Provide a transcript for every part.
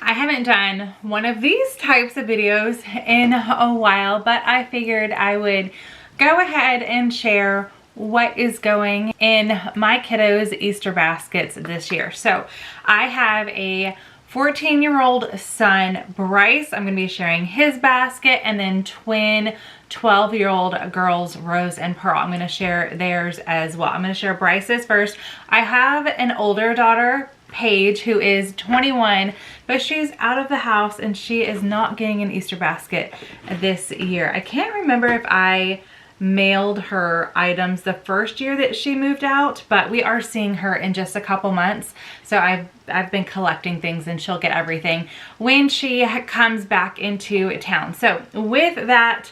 I haven't done one of these types of videos in a while, but I figured I would go ahead and share what is going in my kiddos' Easter baskets this year. So I have a 14-year-old son, Bryce. I'm going to be sharing his basket, and then twin 12-year-old girls, Rose and Pearl. I'm going to share theirs as well. I'm going to share Bryce's first. I have an older daughter, Paige, who is 21, but she's out of the house and she is not getting an Easter basket this year. I can't remember if I mailed her items the first year that she moved out, but we are seeing her in just a couple months. So I've been collecting things and she'll get everything when she comes back into town. So with that,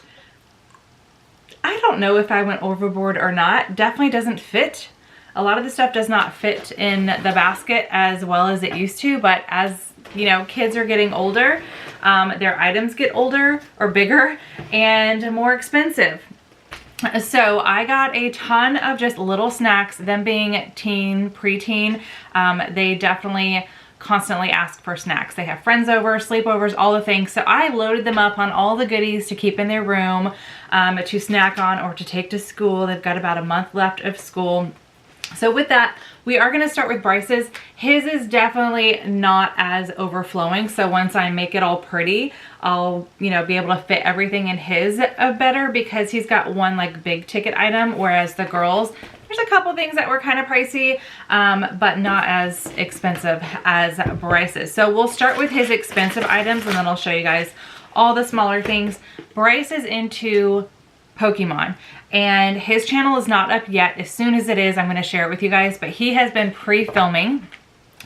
I don't know if I went overboard or not. Definitely doesn't fit. A lot of the stuff does not fit in the basket as well as it used to, but as you know, kids are getting older, their items get older or bigger and more expensive. So I got a ton of just little snacks. Them being teen, preteen, they definitely constantly ask for snacks. They have friends over, sleepovers, all the things. So I loaded them up on all the goodies to keep in their room, to snack on or to take to school. They've got about a month left of school. So with that, we are going to start with Bryce's. His is definitely not as overflowing. So once I make it all pretty, I'll, you know, be able to fit everything in his better, because he's got one like big ticket item, whereas the girls, there's a couple things that were kind of pricey, but not as expensive as Bryce's. So we'll start with his expensive items and then I'll show you guys all the smaller things. Bryce is into Pokemon and his channel is not up yet. As soon as it is, I'm going to share it with you guys, but he has been pre-filming.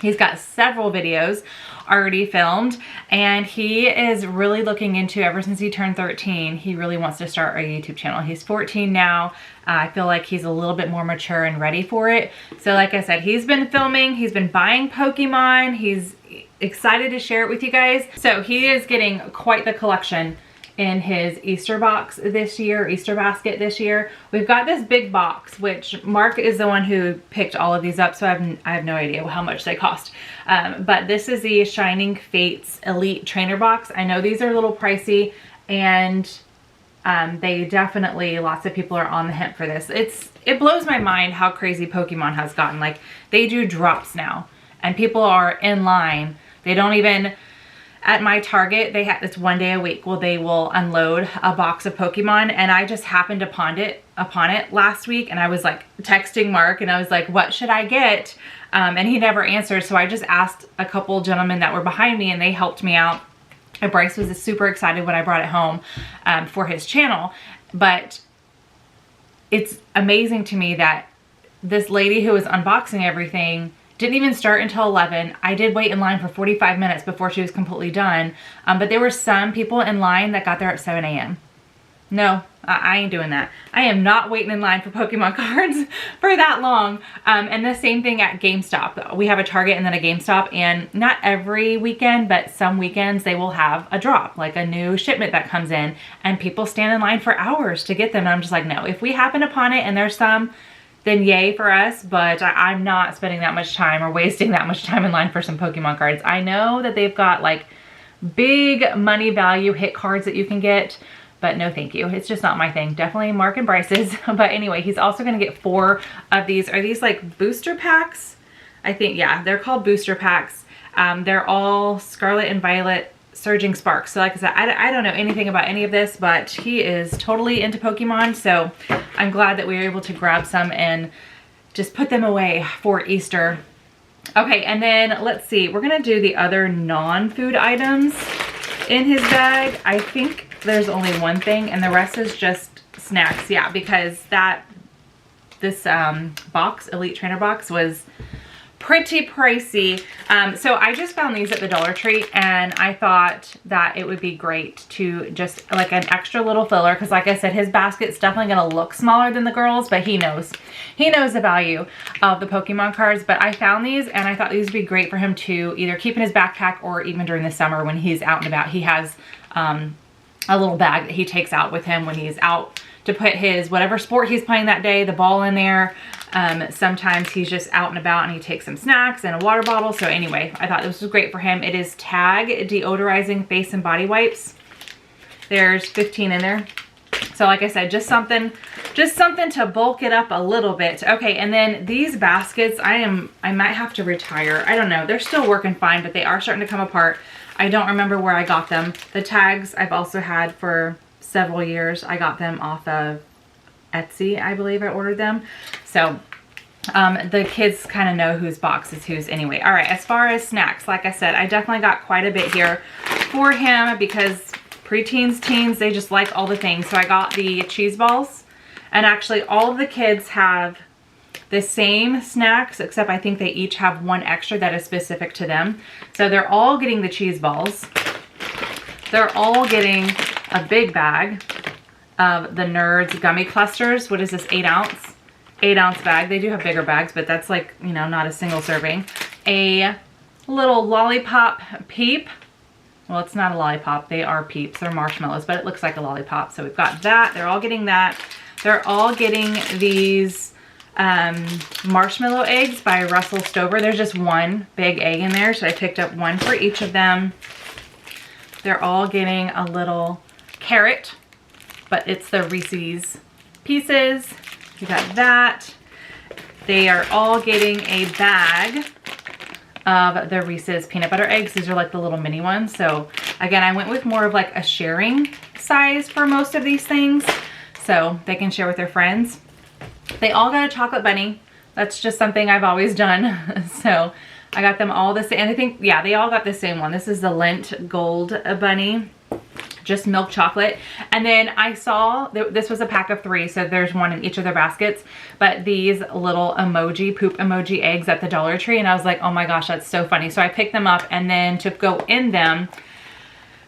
He's got several videos already filmed and he is really looking into, ever since he turned 13, he really wants to start a YouTube channel. He's 14 now. I feel like he's a little bit more mature and ready for it. So like I said, he's been filming, he's been buying Pokemon, he's excited to share it with you guys. So he is getting quite the collection in his Easter box this year, Easter basket this year. We've got this big box, which Mark is the one who picked all of these up, so I have no idea how much they cost. But this is the Shining Fates Elite Trainer Box. I know these are a little pricey, and they definitely, lots of people are on the hunt for this. It blows my mind how crazy Pokemon has gotten. Like, they do drops now, and people are in line. They don't even... At my Target, they have this one day a week where they will unload a box of Pokemon, and I just happened upon it last week, and I was like texting Mark and I was like, what should I get? And he never answered, so I just asked a couple gentlemen that were behind me and they helped me out. And Bryce was super excited when I brought it home for his channel. But it's amazing to me that this lady who was unboxing everything didn't even start until 11. I did wait in line for 45 minutes before she was completely done. But there were some people in line that got there at 7 a.m. No, I ain't doing that. I am not waiting in line for Pokemon cards for that long. And the same thing at GameStop. We have a Target and then a GameStop, and not every weekend, but some weekends they will have a drop, like a new shipment that comes in, and people stand in line for hours to get them. And I'm just like, no, if we happen upon it and there's some, then yay for us, but I'm not spending that much time or wasting that much time in line for some Pokemon cards. I know that they've got like big money value hit cards that you can get, but no thank you. It's just not my thing. Definitely Mark and Bryce's. But anyway, he's also going to get 4 of these. Are these like booster packs? I think, yeah, they're called booster packs. They're all Scarlet and Violet Surging Sparks. So like I said, I don't know anything about any of this, but he is totally into Pokemon, so I'm glad that we were able to grab some and just put them away for Easter. Okay, and then let's see, we're gonna do the other non-food items in his bag. I think there's only one thing and the rest is just snacks. Yeah, because this box, Elite Trainer box, was pretty pricey. So I just found these at the Dollar Tree, and I thought that it would be great to just like an extra little filler, because like I said, his basket's definitely going to look smaller than the girls, but he knows the value of the Pokemon cards. But I found these and I thought these would be great for him to either keep in his backpack or even during the summer when he's out and about. He has a little bag that he takes out with him when he's out to put his whatever sport he's playing that day, the ball in there. Sometimes he's just out and about and he takes some snacks and a water bottle. So anyway, I thought this was great for him. It is Tag deodorizing face and body wipes. There's 15 in there. So like I said, just something to bulk it up a little bit. Okay, and then these baskets, I might have to retire. I don't know. They're still working fine, but they are starting to come apart. I don't remember where I got them. The tags I've also had for several years. I got them off of Etsy, I believe I ordered them. So the kids kind of know whose box is whose anyway. All right, as far as snacks, like I said, I definitely got quite a bit here for him because preteens, teens, they just like all the things. So I got the cheese balls, and actually all of the kids have the same snacks, except I think they each have one extra that is specific to them. So they're all getting the cheese balls. They're all getting a big bag of the Nerds gummy clusters. What is this, 8 ounce? 8 ounce bag. They do have bigger bags, but that's like, you know, not a single serving. A little lollipop peep. Well, it's not a lollipop. They are peeps. They're marshmallows, but it looks like a lollipop. So we've got that. They're all getting that. They're all getting these marshmallow eggs by Russell Stover. There's just one big egg in there, so I picked up one for each of them. They're all getting a little carrot, but it's the Reese's Pieces. You got that. They are all getting a bag of the Reese's peanut butter eggs. These are like the little mini ones. So again, I went with more of like a sharing size for most of these things, so they can share with their friends. They all got a chocolate bunny. That's just something I've always done. So I got them all the same. And I think, yeah, they all got the same one. This is the Lint Gold Bunny, just milk chocolate. And then I saw, this was a pack of 3, so there's one in each of their baskets, but these little emoji, poop emoji eggs at the Dollar Tree, and I was like, oh my gosh, that's so funny. So I picked them up, and then to go in them,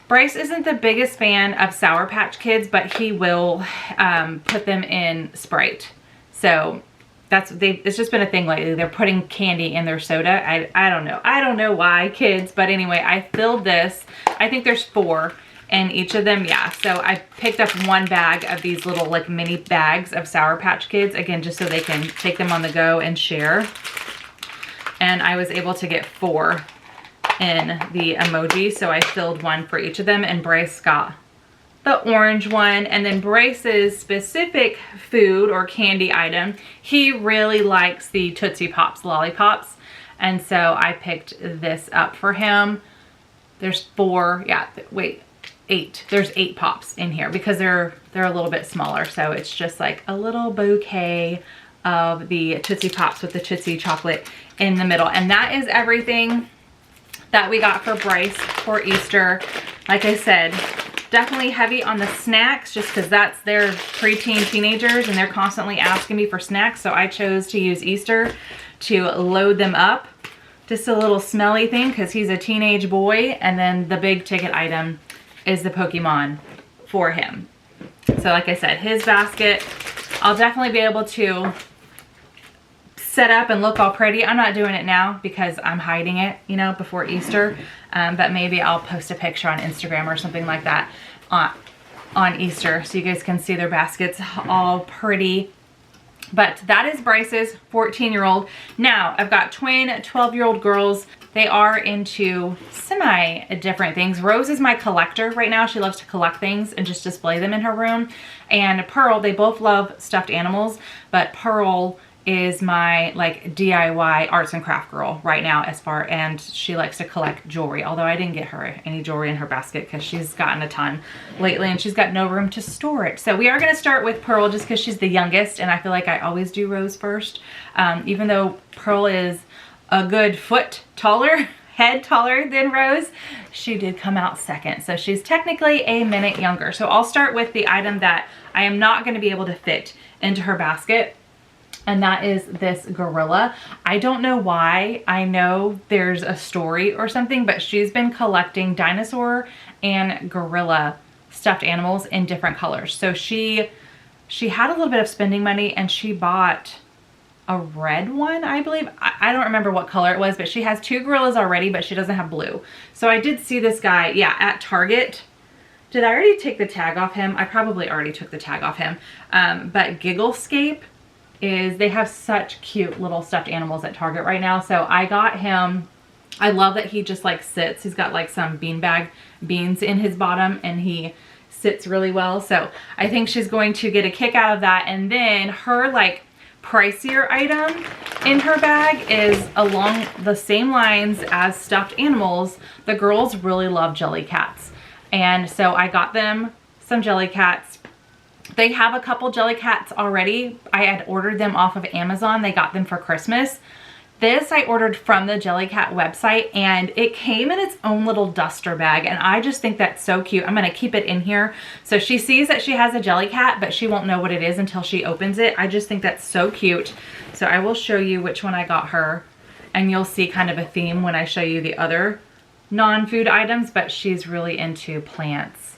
Bryce isn't the biggest fan of Sour Patch Kids, but he will put them in Sprite. So it's just been a thing lately. They're putting candy in their soda. I don't know. I don't know why, kids, but anyway, I filled this. I think there's 4. And each of them, yeah. So I picked up one bag of these little like mini bags of Sour Patch Kids, again, just so they can take them on the go and share. And I was able to get 4 in the emoji. So I filled one for each of them, and Bryce got the orange one. And then Bryce's specific food or candy item, he really likes the Tootsie Pops lollipops. And so I picked this up for him. There's 4, yeah, wait. 8. There's 8 pops in here because they're a little bit smaller. So it's just like a little bouquet of the Tootsie Pops with the Tootsie chocolate in the middle. And that is everything that we got for Bryce for Easter. Like I said, definitely heavy on the snacks just because that's their preteen teenagers and they're constantly asking me for snacks. So I chose to use Easter to load them up. Just a little smelly thing because he's a teenage boy. And then the big ticket item is the Pokemon for him. So like I said, his basket, I'll definitely be able to set up and look all pretty. I'm not doing it now because I'm hiding it, you know, before Easter. But maybe I'll post a picture on Instagram or something like that on Easter so you guys can see their baskets all pretty. But that is Bryce's 14-year-old. Now, I've got twin 12-year-old girls. They are into semi-different things. Rose is my collector right now. She loves to collect things and just display them in her room. And Pearl, they both love stuffed animals, but Pearl is my like DIY arts and craft girl right now and she likes to collect jewelry, although I didn't get her any jewelry in her basket because she's gotten a ton lately and she's got no room to store it. So we are going to start with Pearl just because she's the youngest, and I feel like I always do Rose first. Even though Pearl is a good foot taller, head taller than Rose, she did come out second. So she's technically a minute younger. So I'll start with the item that I am not going to be able to fit into her basket. And that is this gorilla. I don't know why. I know there's a story or something, but she's been collecting dinosaur and gorilla stuffed animals in different colors. So she had a little bit of spending money and she bought a red one, I believe. I don't remember what color it was, but she has 2 gorillas already, but she doesn't have blue. So I did see this guy, yeah, at Target. Did I already take the tag off him? I probably already took the tag off him. But Gigglescape they have such cute little stuffed animals at Target right now. So I got him, I love that he just like sits. He's got like some beanbag beans in his bottom and he sits really well. So I think she's going to get a kick out of that. And then her like pricier item in her bag is along the same lines as stuffed animals. The girls really love jelly cats. And so I got them some jelly cats. They have a couple jelly cats already. I had ordered them off of Amazon. They got them for Christmas. This I ordered from the Jellycat website and it came in its own little duster bag and I just think that's so cute. I'm gonna keep it in here. So she sees that she has a Jellycat, but she won't know what it is until she opens it. I just think that's so cute. So I will show you which one I got her and you'll see kind of a theme when I show you the other non-food items, but she's really into plants.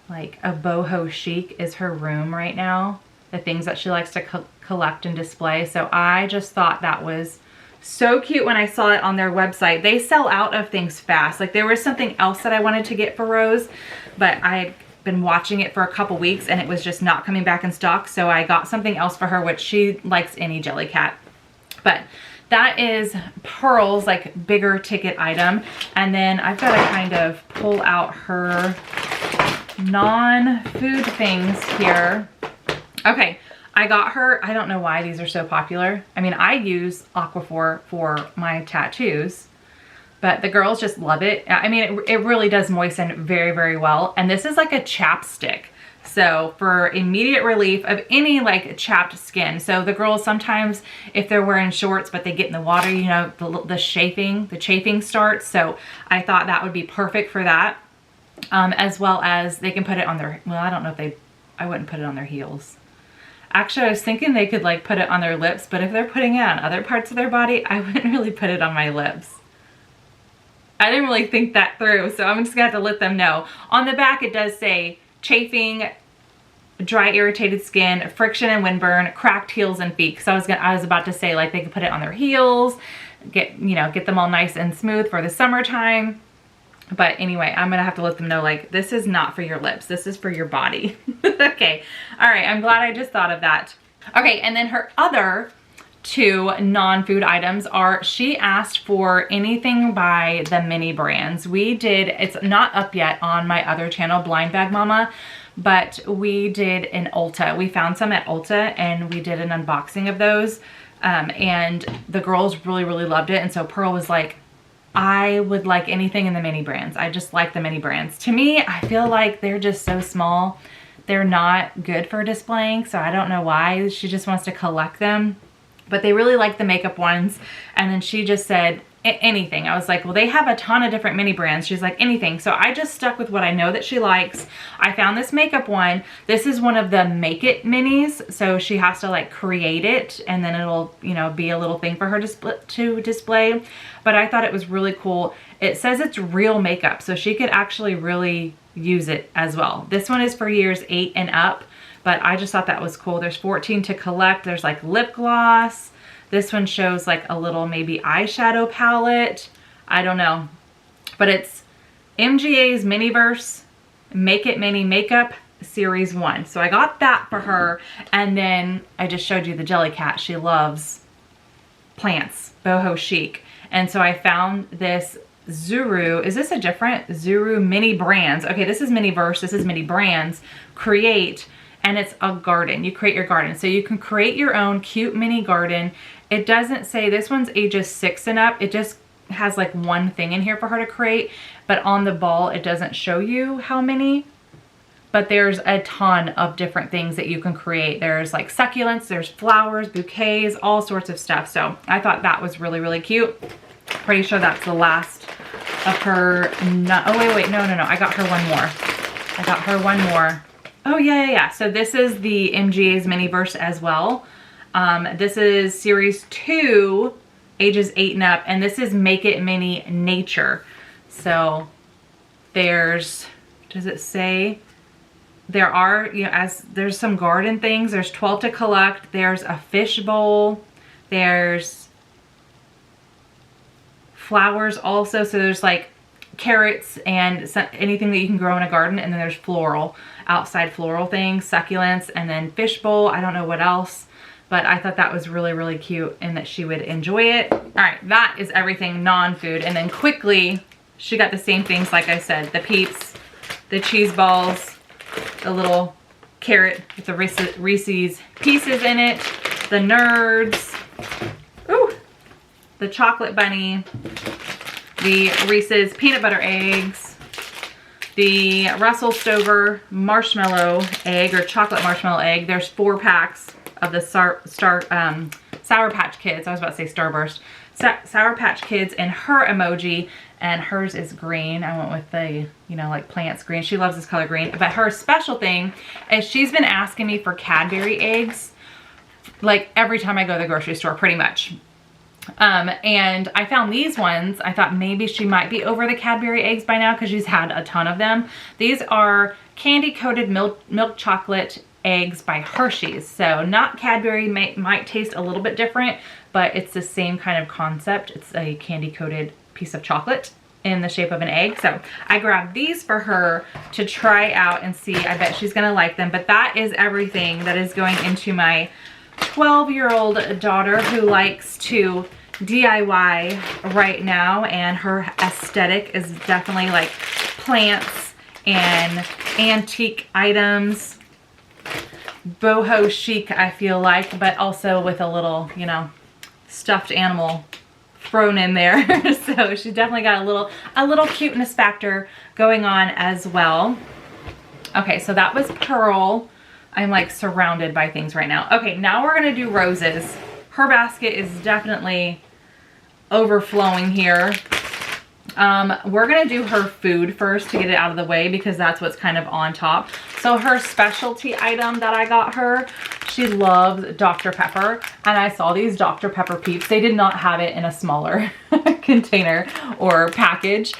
Like a boho chic is her room right now. The things that she likes to collect and display. So I just thought that was so cute when I saw it on their website. They sell out of things fast. Like there was something else that I wanted to get for Rose, but I had been watching it for a couple weeks and it was just not coming back in stock. So I got something else for her, which she likes any Jellycat. But that is Pearl's like bigger ticket item. And then I've got to kind of pull out her non-food things here. Okay, I got her, I don't know why these are so popular. I mean, I use Aquaphor for my tattoos, but the girls just love it. I mean, it really does moisten very, very well. And this is like a chapstick. So for immediate relief of any like chapped skin. So the girls sometimes, if they're wearing shorts, but they get in the water, you know, the chafing starts. So I thought that would be perfect for that. As well as they can put it on their, well, I don't know if I wouldn't put it on their heels. Actually, I was thinking they could like put it on their lips, but if they're putting it on other parts of their body, I wouldn't really put it on my lips. I didn't really think that through, so I'm just gonna have to let them know. On the back, it does say chafing, dry irritated skin, friction and windburn, cracked heels and feet. So I was about to say like they could put it on their heels, get them all nice and smooth for the summertime. But anyway, I'm gonna have to let them know like this is not for your lips, this is for your body. Okay, all right, I'm glad I just thought of that. Okay, and then her other two non-food items are, she asked for anything by the mini brands. It's not up yet on my other channel, Blind Bag Mama, but we did an Ulta. We found some at Ulta and we did an unboxing of those. And the girls really, really loved it. And so Pearl was like, I would like anything in the mini brands. I just like the mini brands. To me, I feel like they're just so small. They're not good for displaying, so I don't know why. She just wants to collect them. But they really like the makeup ones. And then she just said, anything. I was like, well, they have a ton of different mini brands. She's like, anything. So I just stuck with what I know that she likes. I found this makeup one. This is one of the Make It minis. So she has to like create it and then it'll, you know, be a little thing for her to display. But I thought it was really cool. It says it's real makeup, so she could actually really use it as well. This one is for years 8 and up, but I just thought that was cool. There's 14 to collect. There's like lip gloss. This one shows like a little maybe eyeshadow palette. I don't know. But it's MGA's Miniverse Make It Mini Makeup Series 1. So I got that for her. And then I just showed you the Jellycat. She loves plants, boho chic. And so I found this Zuru. Is this a different Zuru Mini Brands? Okay, this is Miniverse. This is Mini Brands. Create. And it's a garden. You create your garden. So you can create your own cute mini garden. It doesn't say, this one's ages 6 and up. It just has like one thing in here for her to create. But on the ball, it doesn't show you how many. But there's a ton of different things that you can create. There's like succulents, there's flowers, bouquets, all sorts of stuff. So I thought that was really, really cute. Pretty sure that's the last of her. Oh, wait, no. I got her one more. Oh, yeah. So this is the MGA's Miniverse as well. This is series 2, ages 8 and up, and this is Make It Mini Nature. So there's, does it say? There are, you know, there's some garden things. There's 12 to collect. There's a fish bowl. There's flowers also. So there's like carrots and anything that you can grow in a garden. And then there's floral, outside floral things, succulents, and then fishbowl. I don't know what else, but I thought that was really, really cute and that she would enjoy it. All right, that is everything non-food. And then quickly, she got the same things, like I said, the Peeps, the cheese balls, the little carrot with the Reese's Pieces in it, the Nerds, ooh, the chocolate bunny, the Reese's peanut butter eggs, the Russell Stover marshmallow egg or chocolate marshmallow egg. There's 4 packs of the Sour Patch Kids. I was about to say Starburst. Sour Patch Kids and her emoji, and hers is green. I went with the, you know, like plants green. She loves this color green. But her special thing is she's been asking me for Cadbury eggs like every time I go to the grocery store, pretty much. And I found these ones. I thought maybe she might be over the Cadbury eggs by now because she's had a ton of them. These are candy coated milk chocolate eggs by Hershey's. So not Cadbury, might taste a little bit different, but it's the same kind of concept. It's a candy coated piece of chocolate in the shape of an egg. So I grabbed these for her to try out and see. I bet she's gonna like them. But that is everything that is going into my 12-year-old daughter who likes to DIY right now, and her aesthetic is definitely like plants and antique items, boho chic, I feel like, but also with a little, you know, stuffed animal thrown in there. So she's definitely got a little cuteness factor going on as well. Okay, so that was Pearl. I'm like surrounded by things right now. Okay, now we're gonna do Rose's. Her basket is definitely overflowing here. We're gonna do her food first to get it out of the way because that's what's kind of on top. So her specialty item that I got her, she loves Dr. Pepper, and I saw these Dr. Pepper Peeps. They did not have it in a smaller container or package.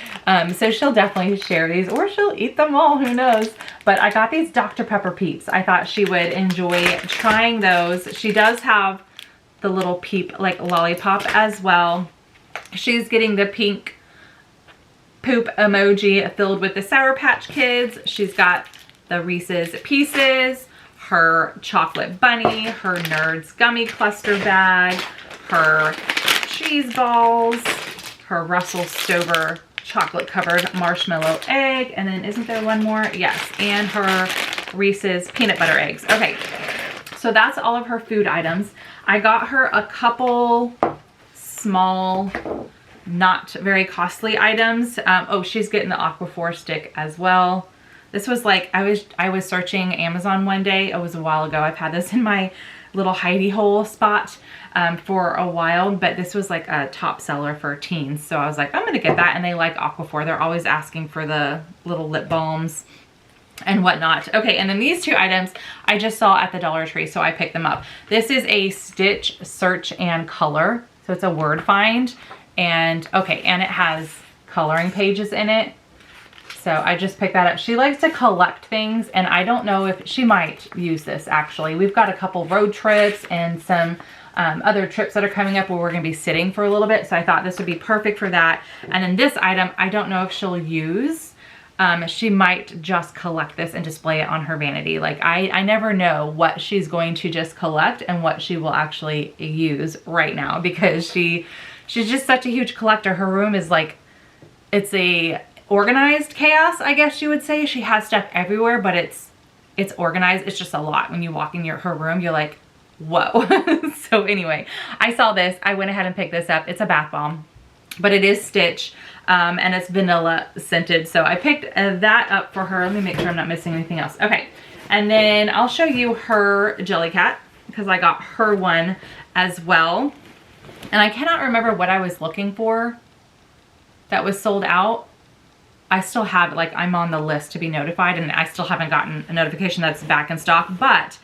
So she'll definitely share these, or she'll eat them all, who knows. But I got these Dr. Pepper Peeps. I thought she would enjoy trying those. She does have the little Peep like lollipop as well. She's getting the pink poop emoji filled with the Sour Patch Kids. She's got the Reese's Pieces, her chocolate bunny, her Nerds gummy cluster bag, her cheese balls, her Russell Stover chocolate covered marshmallow egg, and then isn't there one more? Yes, and her Reese's peanut butter eggs. Okay, so that's all of her food items. I got her a couple small, not very costly items. Oh, she's getting the Aquaphor stick as well. This was like, I was searching Amazon one day. It was a while ago. I've had this in my little hidey hole spot for a while, but this was like a top seller for teens. So I was like, I'm gonna get that. And they like Aquaphor. They're always asking for the little lip balms and whatnot. Okay, and then these 2 items I just saw at the Dollar Tree, so I picked them up. This is a Stitch Search and Color. So it's a word find. And okay, and it has coloring pages in it. So I just picked that up. She likes to collect things, and I don't know if she might use this actually. We've got a couple road trips and some other trips that are coming up where we're gonna be sitting for a little bit. So I thought this would be perfect for that. And then this item, I don't know if she'll use. She might just collect this and display it on her vanity. Like I never know what she's going to just collect and what she will actually use right now, because she's just such a huge collector. Her room is like, it's a organized chaos, I guess you would say. She has stuff everywhere, but it's organized. It's just a lot. When you walk in her room, you're like, whoa. So anyway, I saw this. I went ahead and picked this up. It's a bath bomb, but it is Stitch, and it's vanilla scented. So I picked that up for her. Let me make sure I'm not missing anything else. Okay, and then I'll show you her Jellycat because I got her one as well. And I cannot remember what I was looking for that was sold out. I still have, like, I'm on the list to be notified, and I still haven't gotten a notification that's back in stock. But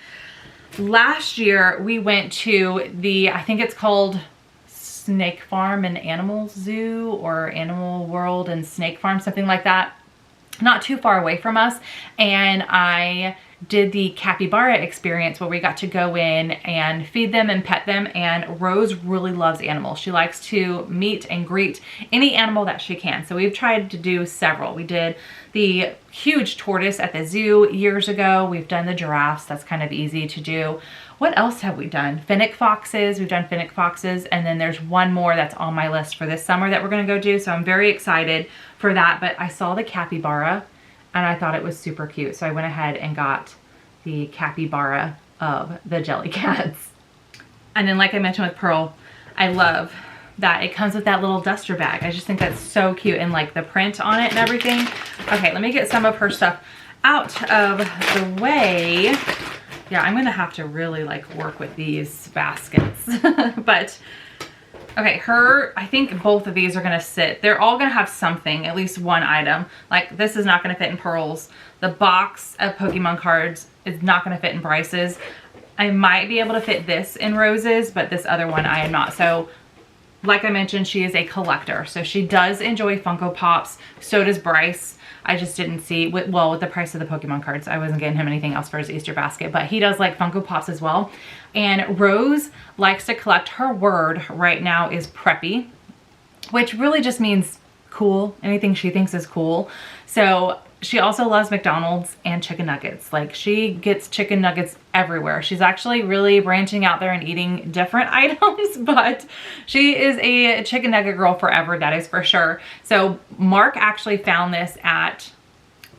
last year we went to the, I think it's called Snake Farm and Animal Zoo, or Animal World and Snake Farm, something like that. Not too far away from us. And I did the capybara experience where we got to go in and feed them and pet them. And Rose really loves animals. She likes to meet and greet any animal that she can. So we've tried to do several. We did the huge tortoise at the zoo years ago. We've done the giraffes. That's kind of easy to do. What else have we done? Fennec foxes. We've done fennec foxes. And then there's one more that's on my list for this summer that we're going to go do. So I'm very excited for that. But I saw the capybara and I thought it was super cute. So I went ahead and got the capybara of the Jellycats. And then like I mentioned with Pearl, I love that it comes with that little duster bag. I just think that's so cute, and like the print on it and everything. Okay, let me get some of her stuff out of the way. Yeah, I'm gonna have to really like work with these baskets. But okay, I think both of these are gonna sit. They're all gonna have something, at least one item. Like this is not gonna fit in Pearl's. The box of Pokemon cards is not gonna fit in Bryce's. I might be able to fit this in Rose's, but this other one I am not. So like I mentioned, she is a collector. So she does enjoy Funko Pops. So does Bryce. I just didn't see, well, with the price of the Pokemon cards, I wasn't getting him anything else for his Easter basket, but he does like Funko Pops as well. And Rose likes to collect. Her word right now is preppy, which really just means cool. Anything she thinks is cool. So she also loves McDonald's and chicken nuggets. Like she gets chicken nuggets everywhere. She's actually really branching out there and eating different items, but she is a chicken nugget girl forever, that is for sure. So Mark actually found this at,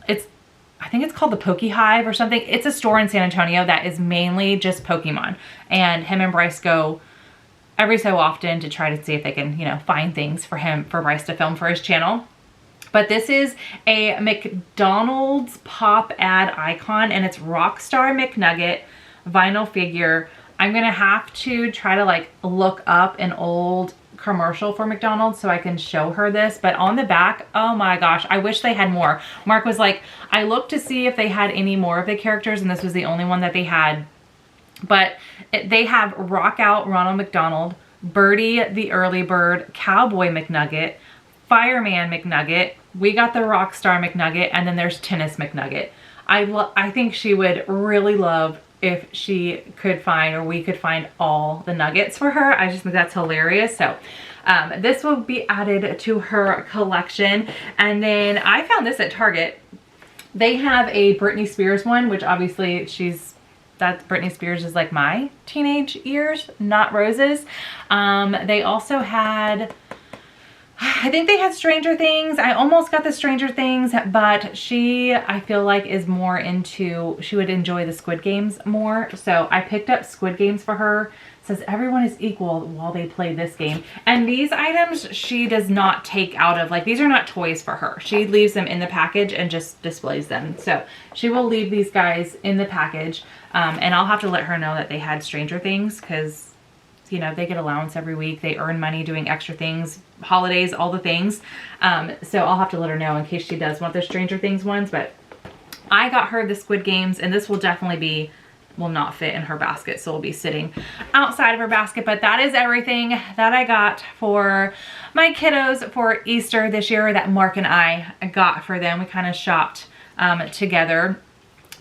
I think it's called the Poke Hive or something. It's a store in San Antonio that is mainly just Pokemon. And him and Bryce go every so often to try to see if they can, you know, find things for Bryce to film for his channel. But this is a McDonald's pop ad icon, and it's Rockstar McNugget vinyl figure. I'm gonna have to try to like look up an old commercial for McDonald's so I can show her this. But on the back, oh my gosh, I wish they had more. Mark was like, I looked to see if they had any more of the characters, and this was the only one that they had. But they have Rock Out Ronald McDonald, Birdie the Early Bird, Cowboy McNugget, Fireman McNugget. We got the Rockstar McNugget, and then there's Tennis McNugget. I think she would really love if she could find, or we could find all the nuggets for her. I just think that's hilarious. So this will be added to her collection. And then I found this at Target. They have a Britney Spears one, which obviously Britney Spears is like my teenage years, not Rose's. They also had, I think they had Stranger Things. I almost got the Stranger Things, but she, I feel like, is more into, she would enjoy the Squid Games more. So I picked up Squid Games for her. It says everyone is equal while they play this game. And these items she does not take out of, like, these are not toys for her. She leaves them in the package and just displays them. So she will leave these guys in the package. And I'll have to let her know that they had Stranger Things, because you know, they get allowance every week. They earn money doing extra things, holidays, all the things. So I'll have to let her know in case she does want the Stranger Things ones. But I got her the Squid Games, and this will definitely will not fit in her basket. So it'll be sitting outside of her basket. But that is everything that I got for my kiddos for Easter this year that Mark and I got for them. We kind of shopped together,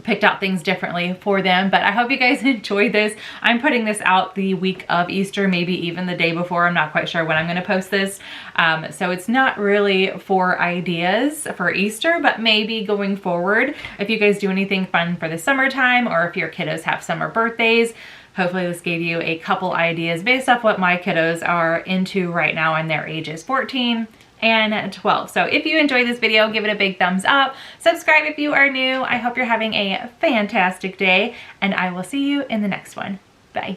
picked out things differently for them. But I hope you guys enjoyed this. I'm putting this out the week of Easter, maybe even the day before. I'm not quite sure when I'm going to post this. So it's not really for ideas for Easter, but maybe going forward, if you guys do anything fun for the summertime, or if your kiddos have summer birthdays, hopefully this gave you a couple ideas based off what my kiddos are into right now, and their ages 14 and 12. So if you enjoyed this video, give it a big thumbs up. Subscribe if you are new. I hope you're having a fantastic day, and I will see you in the next one. Bye.